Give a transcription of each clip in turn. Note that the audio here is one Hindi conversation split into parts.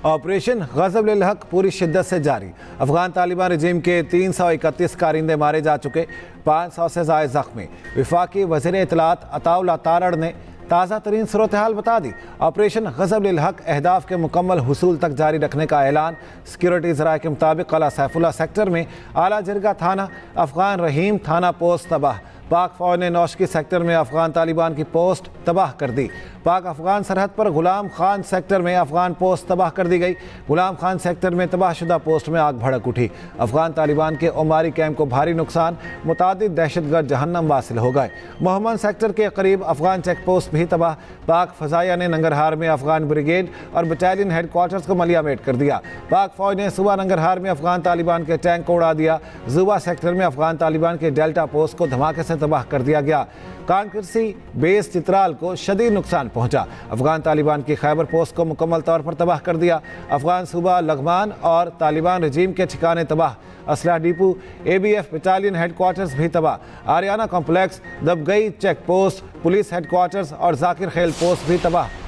ऑपरेशन ग़ज़ब-उल हक़ पूरी शिद्दत से जारी। अफगान तालिबान रजीम के 331 कारिंदे मारे जा चुके, 500 से ज़ायद ज़ख्मी। वफाकी वज़ीर इत्तलात अताउल्लाह तारड़ ने ताज़ा तरीन सूरत हाल बता दी। ऑपरेशन ग़ज़ब-उल हक़ अहदाफ के मुकम्मल हुसूल तक जारी रखने का ऐलान। सिक्योरिटी ज़राए के मुताबिक क़ला सैफुल्लाह सेक्टर में आला जिरगा थाना, अफ़गान रहीम थाना पोस्ट तबाह। पाक फ़ौज ने नौशकी सेक्टर में अफ़गान तालिबान की पोस्ट तबाह कर दी। पाक अफ़गान सरहद पर गुलाम खान सेक्टर में अफ़गान पोस्ट तबाह कर दी गई। गुलाम खान सेक्टर में तबाहशुदा पोस्ट में आग भड़क उठी। अफ़गान तालिबान के ओमारी कैंप को भारी नुकसान, मुतादिद दहशतगर्द जहन्नम वासिल हो गए। मोहम्मद सेक्टर के करीब अफ़गान चेक पोस्ट भी तबाह। पाक फ़ज़ाइया ने नंगरहार में अफ़गान ब्रिगेड और बटालियन हेडक्वार्टर्स को मलियामेट कर दिया। पाक फ़ौज ने सुबह नंगरहार में अफ़गान तालिबान के टैंक को उड़ा दिया। जुबा सेक्टर में अफ़गान तालिबान के डेल्टा पोस्ट को धमाके से तबाह कर दिया गया। कानकरसी बेस चित्राल को शदीद नुकसान पहुंचा। अफगान तालिबान की खैबर पोस्ट को मुकम्मल तौर पर तबाह कर दिया। अफगान सूबा लगमान और तालिबान रजीम के ठिकाने तबाह। असलहा डिपो, ABF बटालियन हेडक्वार्टर्स भी तबाह। Ariana complex, Dabgai check post, police headquarters और जाकिर खेल पोस्ट भी तबाह।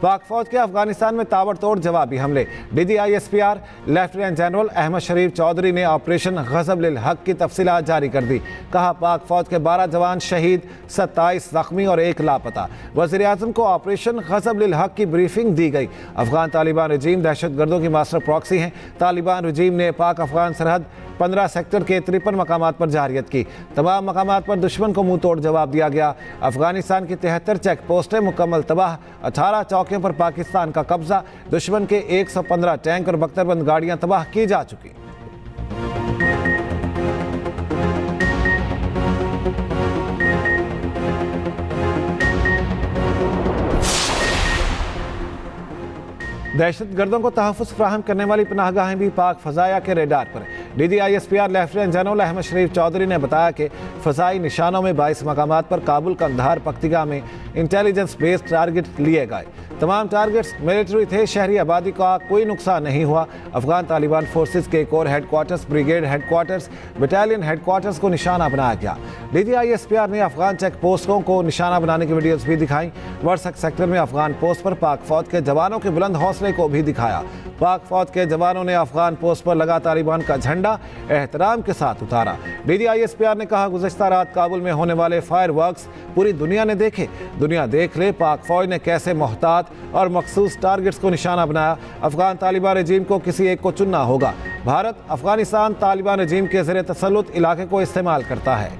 पाक फौज के अफगानिस्तान में ताबड़तोड़ जवाबी हमले। DGISPR लेफ्टिनेंट जनरल अहमद शरीफ चौधरी ने ऑपरेशन ग़ज़ब-उल हक़ की तफसीलात जारी कर दी। कहा, पाक फौज के 12 जवान शहीद, 27 ज़ख्मी और 1 लापता। वज़ीर आज़म को ऑपरेशन ग़ज़ब-उल हक़ की ब्रीफिंग दी गई। अफगान तालिबान रजीम दहशतगर्दों की मास्टर प्रॉक्सी हैं। तालिबान रजीम ने पाक अफगान सरहद 15 सेक्टर के 53 मकामात पर जारियत की। तमाम मकामात पर दुश्मन को मुंह तोड़ जवाब दिया गया। अफगानिस्तान की 73 चेक पोस्टें मुकम्मल तबाह। 18 चौकियों पर पाकिस्तान का कब्जा। दुश्मन के 115 टैंक और बख्तरबंद गाड़ियां तबाह की जा चुकी। दहशतगर्दों को तहफ़्फ़ुज़ फ्राहम करने वाली पनाहगाहें भी पाक फ़ज़ाया के रेडार पर। DGISPR लेफ्टिनेंट जनरल अहमद शरीफ चौधरी ने बताया कि फ़ज़ाई निशानों में 22 मकामात पर काबुल, कंधार, पख्तिगा में इंटेलिजेंस बेस्ड टारगेट लिए गए। तमाम टारगेट्स मिलिट्री थे। शहरी आबादी का कोई नुकसान नहीं हुआ। अफगान तालिबान फोर्सेस के core headquarters, brigade headquarters, battalion headquarters को निशाना बनाया गया। DGISPR ने अफगान चेक पोस्टों को निशाना बनाने की वीडियोस भी दिखाई। वर्सक सेक्टर में अफगान पोस्ट पर पाक फौज के जवानों के बुलंद हौसले को भी दिखाया। पाक फौज के जवानों ने अफगान पोस्ट पर लगा तालिबान का झंडा एहतराम के साथ उतारा। DGISPR ने कहा, गुज़श्ता रात काबुल में होने वाले फायर वर्क्स पूरी दुनिया ने देखे। दुनिया देख ले पाक फौज ने कैसे मोहतात और मखसूस टारगेट्स को निशाना बनाया। अफगान तालिबान रजीम को किसी एक को चुनना होगा। भारत अफगानिस्तान तालिबान रजीम के ज़रिए तसल्लुत इलाके को इस्तेमाल करता है।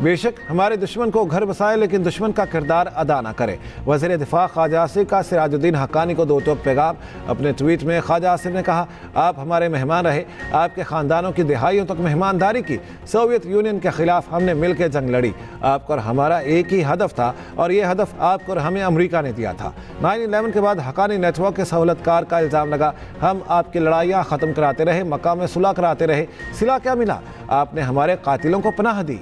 बेशक हमारे दुश्मन को घर बसाए, लेकिन दुश्मन का किरदार अदा न करे। वज़ीर दिफा ख्वाजा आसिफ का सिराजुद्दीन हक्कानी को 2 टोक पैगाम। अपने ट्वीट में ख्वाजा आसिफ ने कहा, आप हमारे मेहमान रहे, आपके ख़ानदानों की दिहाइयों तक मेहमानदारी की। सोवियत यूनियन के ख़िलाफ़ हमने मिलकर जंग लड़ी। आपको और हमारा एक ही हदफ था और ये हदफ आपको और हमें अमरीका ने दिया था। 9/11 के बाद हक्कानी नेटवर्क के सहूलतकार का इल्ज़ाम लगा। हम आपकी लड़ाइयाँ ख़त्म कराते रहे, मक्का में सुलह कराते रहे। सिला क्या मिला? आपने हमारे कातिलों को पनाह दी।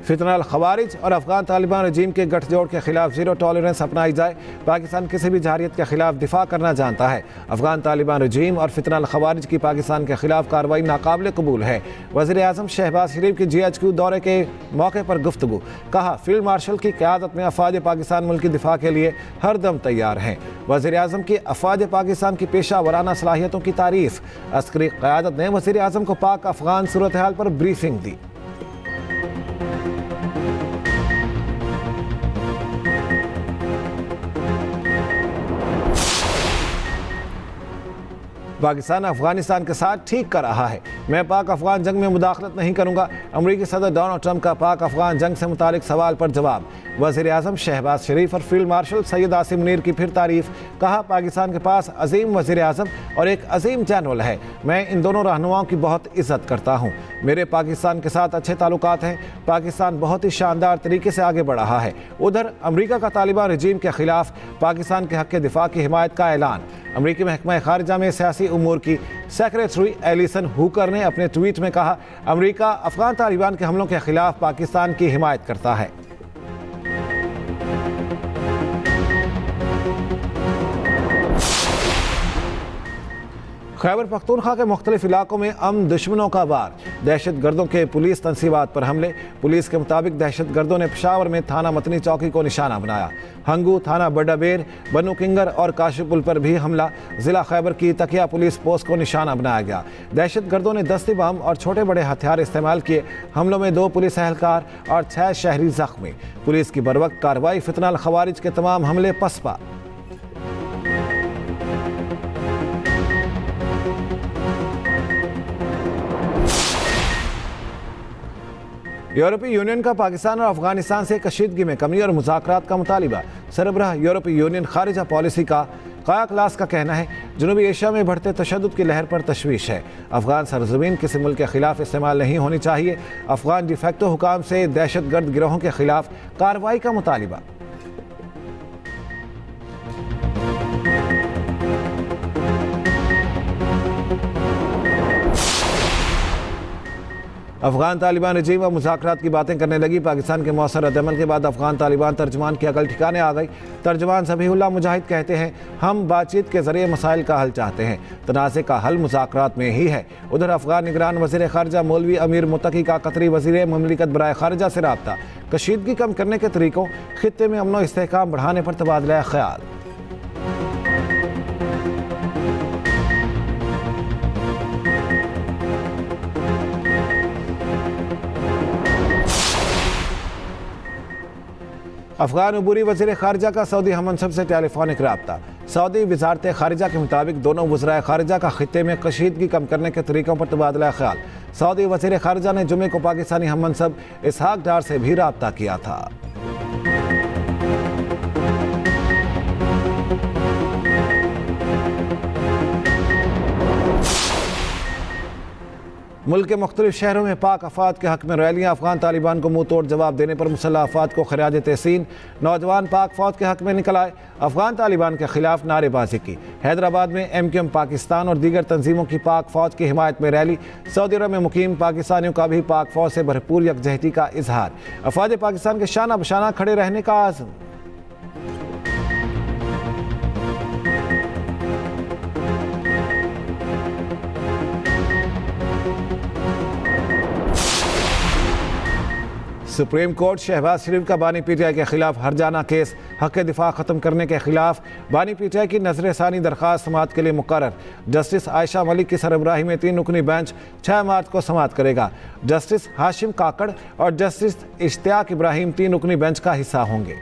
फितना खवारिज और अफगान तालिबान रजीम के गठजोड़ के खिलाफ ज़ीरो टॉलरेंस अपनाई जाए। पाकिस्तान किसी भी जारियत के खिलाफ दिफा करना जानता है। अफगान तालिबान रजीम और फितना खवारिज की पाकिस्तान के खिलाफ कार्रवाई नाकाबिल कबूल है। वज़ीर आज़म शहबाज शरीफ की GHQ दौरे के मौके पर गुफ्तगू। कहा, फील्ड मार्शल की क़यादत में अफ़वाज पाकिस्तान मुल्क की दिफा के लिए हर दम तैयार हैं। वज़ीर आज़म की अफ़वाज पाकिस्तान की पेशा वराना सलाहियतों की तारीफ़। अस्करी क़यादत ने वज़ीर आज़म को पाक अफ़गान सूरत हाल पर ब्रीफिंग दी। पाकिस्तान अफगानिस्तान के साथ ठीक कर रहा है। मैं पाक अफगान जंग में मुदाखलत नहीं करूंगा। अमरीकी सदर डोनाल्ड ट्रंप का पाक अफगान जंग से मुतालिक सवाल पर जवाब। वज़ीर आज़म शहबाज शरीफ और फील्ड मार्शल सैयद आसिम मुनीर की फिर तारीफ। कहा, पाकिस्तान के पास अजीम वज़ीर आज़म और एक अजीम जनरल है। मैं इन दोनों रहनुमाओं की बहुत इज़्ज़त करता हूँ। मेरे पाकिस्तान के साथ अच्छे ताल्लुकात हैं। पाकिस्तान बहुत ही शानदार तरीके से आगे बढ़ रहा है। उधर अमरीका का तालिबान रजीम के खिलाफ पाकिस्तान के हक़ दिफा की हिमायत का ऐलान। अमरीकी महकमा ख़ारिजा में सियासी उमूर की सेक्रेटरी एलिसन हुकर ने अपने ट्वीट में कहा, अमेरिका अफगान तालिबान के हमलों के खिलाफ पाकिस्तान की हिमायत करता है। खैबर पख्तूनख्वा के मुख्तलिफ इलाकों में अमन दुश्मनों का वार, दहशत गर्दों के पुलिस तनसीबात पर हमले। पुलिस के मुताबिक दहशत गर्दों ने पेशावर में थाना मतनी चौकी को निशाना बनाया। हंगू, थाना बड्डाबेर, बनू किंगर और काशीपुल पर भी हमला। जिला खैबर की तकिया पुलिस पोस्ट को निशाना बनाया गया। दहशत गर्दों ने दस्ती बम और छोटे बड़े हथियार इस्तेमाल किए। हमलों में 2 पुलिस एहलकार और 6 शहरी जख्मी। पुलिस की बरवक्त कार्रवाई, फितनाल खवारिज के तमाम हमले पसपा। यूरोपीय यूनियन का पाकिस्तान और अफगानिस्तान से कशीदगी में कमी और मुज़ाकरात का मुतालिबा। सरबराह यूरोपीय यूनियन खारिजा पॉलिसी का काया क्लास का कहना है, जनूबी एशिया में बढ़ते तशद्दुद की लहर पर तशवीश है। अफगान सरजमीन किसी मुल्क के खिलाफ इस्तेमाल नहीं होनी चाहिए। अफगान डिफेक्टो हुकाम से दहशत गर्द गिरोहों के खिलाफ कार्रवाई का मुतालिबा। अफगान तालिबान रजीम और मुज़ाकरात की बातें करने लगी। पाकिस्तान के मौसर रद्दअमल के बाद अफगान तालिबान तर्जमान की अकल ठिकाने आ गई। तर्जमान ज़बीहुल्लाह मुजाहिद कहते हैं, हम बातचीत के ज़रिए मसाइल का हल चाहते हैं। तनाज़े का हल मुज़ाकरात में ही है। उधर अफगान निगरान वज़ीर ख़ारिजा मौलवी अमीर मुत्तकी का कतरी वज़ीर मुमलिकत बराए ख़ारिजा से रब्ता। कशीदगी कम करने के तरीक़ों, ख़ित्ते में अमन व इस्तेहकाम बढ़ाने पर तबादला ख्याल। अफगान अबूरी वज़ीर ख़ारिजा का सऊदी हममनसब से टेलीफोनिक रब्ता। सऊदी वज़ारत ख़ारिजा के मुताबिक दोनों वज़राए ख़ारिजा का ख़ित्ते में कशीदगी कम करने के तरीक़ों पर तबादला ख्याल। सऊदी वज़ीर ख़ारिजा ने जुमे को पाकिस्तानी हममनसब इसहाक डार से भी रब्ता किया था। मुल्क के मुख्तलिफ शहरों में पाक अफवाद के हक़ में रैलियाँ। अफगान तालिबान को मुँह तोड़ जवाब देने पर मुसल्लह अफवाद को खराज तहसीन। नौजवान पाक फौज के हक़ में निकल आए, अफगान तालिबान के खिलाफ नारेबाजी की। हैदराबाद में MQM पाकिस्तान और दीगर तंजीमों की पाक फौज की हिमायत में रैली। सऊदी अरब में मुकीम पाकिस्तानियों का भी पाक फौज से भरपूर यकजहती का इजहार। अफवाज पाकिस्तान के शाना बशाना खड़े रहने का आज़म। सुप्रीम कोर्ट शहबाज शरीफ का बानी PTI के खिलाफ हरजाना केस, हक़ दिफा ख़त्म करने के खिलाफ बानी PTI की नज़र-ए-सानी दरख्वास्त समाअत के लिए मुकर्रर। जस्टिस आयशा मलिक की सरबराही में 3 रुकनी बेंच 6 मार्च को समाअत करेगा। जस्टिस हाशिम काकड़ और जस्टिस इश्तियाक इब्राहिम 3 रुकनी बेंच का हिस्सा होंगे।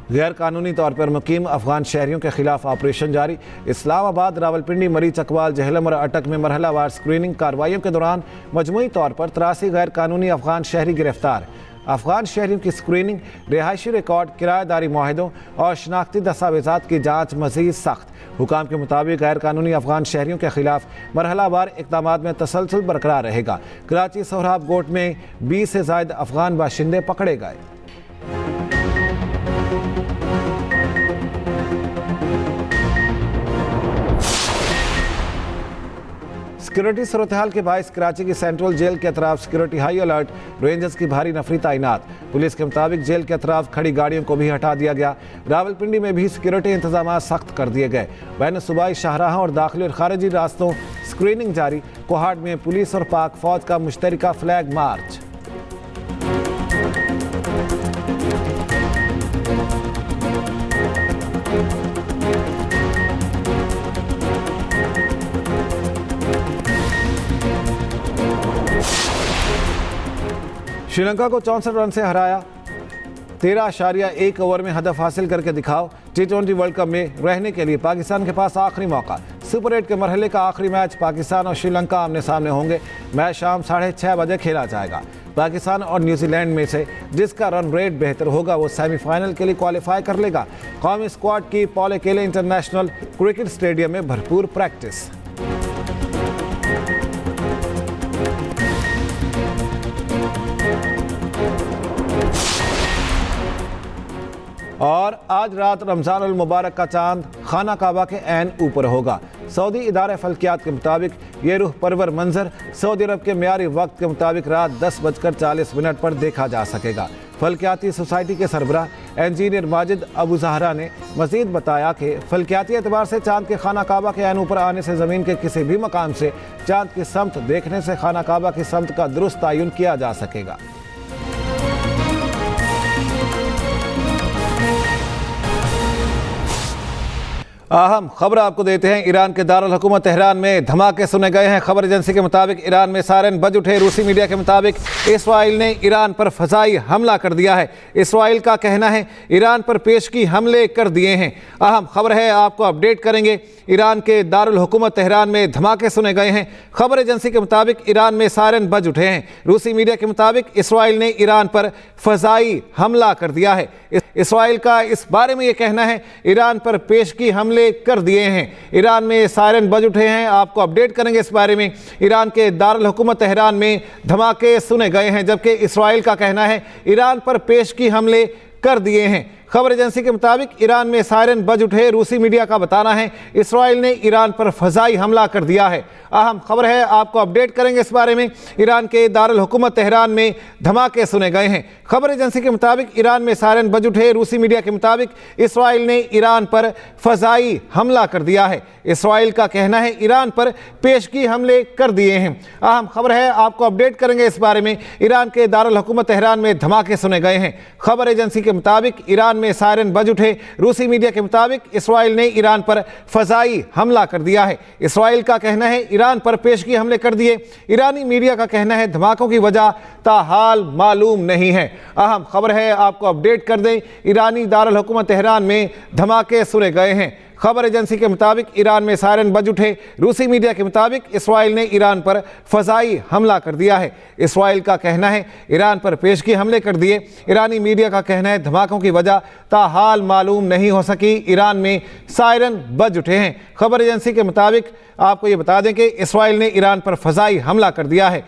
गैर कानूनी तौर पर मुकीम अफगान शहरियों के खिलाफ ऑपरेशन जारी। इस्लामाबाद, रावलपिंडी, मरी, चकवाल, जहलम और अटक में मरहलावार स्क्रीनिंग कार्रवाइयों के दौरान मजमूई तौर पर 83 गैर कानूनी अफगान शहरी गिरफ्तार। अफगान शहरियों की स्क्रीनिंग, रिहायशी रिकॉर्ड, किराएदारी माहिदों और शनाख्ती दस्तावेजात की जाँच मज़ीद सख्त। हुकाम के मुताबिक गैर कानूनी अफगान शहरियों के खिलाफ मरहलावार इक़दामात में तसलसल बरकरार रहेगा। कराची सोहराब गोट में 20 से ज़ायद अफगान बाशिंदे पकड़े गए। सिक्योरिटी सूरत हाल के बायस कराची की सेंट्रल जेल के अतराफ सिक्योरिटी हाई अलर्ट, रेंजर्स की भारी नफरी तैनात। पुलिस के मुताबिक जेल के अतराफ खड़ी गाड़ियों को भी हटा दिया गया। रावलपिंडी में भी सिक्योरिटी इंतजाम सख्त कर दिए गए। बैन सूबाई शाहराहों और दाखिली और खारिजी रास्तों स्क्रीनिंग जारी। कोहाट में पुलिस और पाक फौज का मुश्तरका फ्लैग मार्च। श्रीलंका को 64 रन से हराया। 13.1 ओवर में हदफ हासिल करके दिखाओ। T20 वर्ल्ड कप में रहने के लिए पाकिस्तान के पास आखिरी मौका। सुपर 8 के मरहले का आखिरी मैच पाकिस्तान और श्रीलंका आमने सामने होंगे। मैच शाम 6:30 बजे खेला जाएगा। पाकिस्तान और न्यूजीलैंड में से जिसका रन रेट बेहतर होगा वो सेमीफाइनल के लिए क्वालिफाई कर लेगा। कौमी स्क्वाड की पॉल अकेले इंटरनेशनल क्रिकेट स्टेडियम में भरपूर प्रैक्टिस। आज रात रमजानुल मुबारक का चांद खाना काबा के ऐन ऊपर होगा। सऊदी इदारे फल्कियात के मुताबिक ये रूह परवर मंजर सऊदी अरब के मियारी वक्त के मुताबिक रात 10:40 पर देखा जा सकेगा। फल्कियाती सोसाइटी के सरबराह इंजीनियर माजिद अबू जहरा ने मजीद बताया कि फल्कियाती एतबार से चांद के खाना काबा के ऐन ऊपर आने से ज़मीन के किसी भी मकाम से चांद की समत देखने से खाना काबा की समत का दुरुस्त तयन किया जा सकेगा। अहम खबर आपको देते हैं। ईरान के दारुल हुकूमत तेहरान में धमाके सुने गए हैं। खबर एजेंसी के मुताबिक ईरान में सायरन बज उठे। रूसी मीडिया के मुताबिक इसराइल ने ईरान पर फ़ज़ाई हमला कर दिया है। इसराइल का कहना है ईरान पर पेशगी हमले कर दिए हैं। अहम खबर है, आपको अपडेट करेंगे। ईरान के दारुल हुकूमत तेहरान में धमाके सुने गए हैं। खबर एजेंसी के मुताबिक ईरान में सायरन बज उठे हैं। रूसी मीडिया के मुताबिक इसराइल ने ईरान पर फ़ज़ाई हमला कर दिया है। इसराइल का इस बारे में यह कहना है ईरान पर पेशगी हमले कर दिए हैं। ईरान में सायरन बज उठे हैं। आपको अपडेट करेंगे इस बारे में। ईरान के दारुल हुकूमत तेहरान में धमाके सुने गए हैं, जबकि इसराइल का कहना है ईरान पर पेशगी हमले कर दिए हैं। खबर एजेंसी के मुताबिक ईरान में सायरन बज उठे। रूसी मीडिया का बताना है इसराइल ने ईरान पर फ़ज़ाई हमला कर दिया है। अहम खबर है, आपको अपडेट करेंगे इस बारे में। ईरान के दारुल हुकूमत तेहरान में धमाके सुने गए हैं। खबर एजेंसी के मुताबिक ईरान में सायरन बज उठे। रूसी मीडिया के मुताबिक इसराइल ने ईरान पर फ़ज़ाई हमला कर दिया है। इसराइल का कहना है ईरान पर पेशगी हमले कर दिए हैं। अहम खबर है, आपको अपडेट करेंगे इस बारे में। ईरान के दारुल हुकूमत तेहरान में धमाके सुने गए हैं। खबर एजेंसी के मुताबिक ईरान में सायरन बज उठे। रूसी मीडिया के मुताबिक इसराइल ने ईरान पर फ़ज़ाई हमला कर दिया है। इसराइल का कहना है ईरान पर पेशगी हमले कर दिए। ईरानी मीडिया का कहना है धमाकों की वजह ताहाल मालूम नहीं है। अहम खबर है, आपको अपडेट कर दें। ईरानी दारुल हुकूमत तेहरान में धमाके सुने गए हैं। खबर एजेंसी के मुताबिक ईरान में सायरन बज उठे। रूसी मीडिया के मुताबिक इसराइल ने ईरान पर फ़ज़ाई हमला कर दिया है। इसराइल का कहना है ईरान पर पेशगी हमले कर दिए। ईरानी मीडिया का कहना है धमाकों की वजह ताहाल मालूम नहीं हो सकी। ईरान में सायरन बज उठे हैं। खबर एजेंसी के मुताबिक आपको ये बता दें कि इसराइल ने ईरान पर फ़ज़ाई हमला कर दिया है।